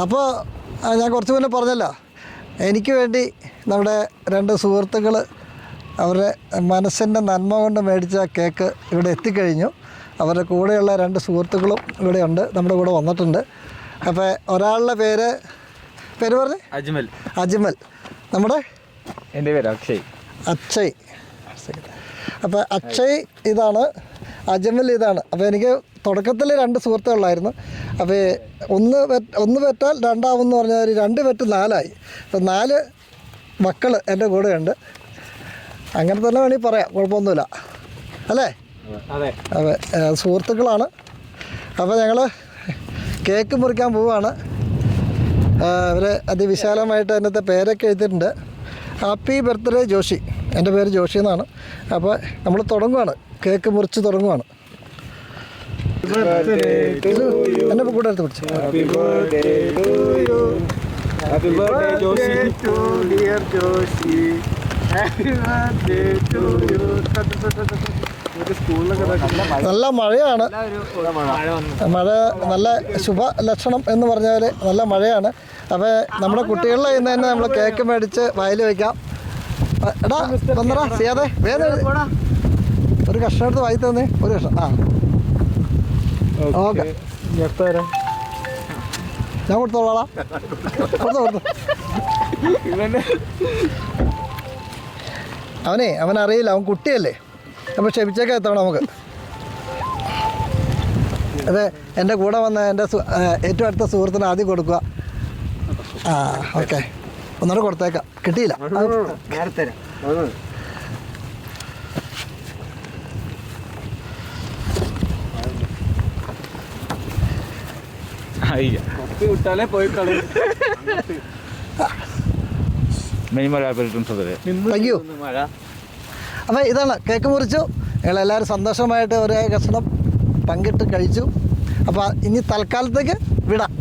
അപ്പോൾ ഞാൻ കുറച്ച് മുന്നേ പറഞ്ഞല്ലോ, എനിക്ക് വേണ്ടി നമ്മുടെ 2 സുഹൃത്തുക്കൾ അവരുടെ മനസ്സിൻ്റെ നന്മ കൊണ്ട് മേടിച്ച കേക്ക് ഇവിടെ എത്തിക്കഴിഞ്ഞു. അവരുടെ കൂടെയുള്ള 2 സുഹൃത്തുക്കളും ഇവിടെയുണ്ട്, നമ്മുടെ കൂടെ വന്നിട്ടുണ്ട്. അപ്പോൾ ഒരാളുടെ പേര് പറഞ്ഞേ? അജ്മൽ. നമ്മുടെ എൻ്റെ പേര് അക്ഷയ്. അപ്പോൾ അക്ഷയ് ഇതാണ്, അജ്മൽ ഇതാണ്. അപ്പോൾ എനിക്ക് തുടക്കത്തിൽ 2 സുഹൃത്തുക്കളായിരുന്നു. അപ്പോൾ ഒന്ന് പെറ്റാൽ രണ്ടാമെന്ന് പറഞ്ഞാൽ 2 പെറ്റ് 4ആയി. അപ്പോൾ 4 മക്കൾ എൻ്റെ കൂടെയുണ്ട്. അങ്ങനെ തന്നെ വേണമെങ്കിൽ പറയാം, കുഴപ്പമൊന്നുമില്ല അല്ലേ? അതെ, സുഹൃത്തുക്കളാണ്. അപ്പോൾ ഞങ്ങൾ കേക്ക് മുറിക്കാൻ പോവുകയാണ്. അവർ അതിവിശാലമായിട്ട് അതിനകത്തെ പേരൊക്കെ എഴുതിയിട്ടുണ്ട്. Happy birthday Joshi. എൻ്റെ പേര് ജോഷി എന്നാണ്. അപ്പോൾ നമ്മൾ തുടങ്ങുകയാണ്, കേക്ക് മുറിച്ച് തുടങ്ങുകയാണ്. എൻ്റെ കൂടെ എടുത്ത് പിടിച്ചു. നല്ല മഴയാണ്. മഴ നല്ല ശുഭ ലക്ഷണം എന്ന് പറഞ്ഞാൽ നല്ല മഴയാണ്. അപ്പോൾ നമ്മുടെ കുട്ടികളുടെ ഇന്ന് തന്നെ നമ്മൾ കേക്ക് മേടിച്ച് വായിൽ വയ്ക്കാം. എടാ വന്നടാ ചെയ്യാതെ വേദന ഒരു കഷ്ണം എടുത്ത് വായി തന്നേ, ഒരു കഷ്ണം. ഓക്കെ, ഞാൻ കൊടുത്തോളാ. കൊടുത്തു അവനറിയില്ല, അവൻ കുട്ടിയല്ലേ. അപ്പോൾ ക്ഷമിച്ചേക്കാം എത്തണം നമുക്ക്. അതെ, എൻ്റെ കൂടെ വന്ന എൻ്റെ ഏറ്റവും അടുത്ത സുഹൃത്തിന് ആദ്യം കൊടുക്കുക. ഓക്കെ, ഒന്നുകൂടെ കൊടുത്തേക്കാം. കിട്ടിയില്ല. അപ്പോൾ ഇതാണ് കേക്ക് മുറിച്ചു. ഞങ്ങളെല്ലാവരും സന്തോഷമായിട്ട് ഒരേ കഷ്ണം പങ്കിട്ട് കഴിച്ചു. അപ്പോൾ ഇനി തൽക്കാലത്തേക്ക് വിടാം.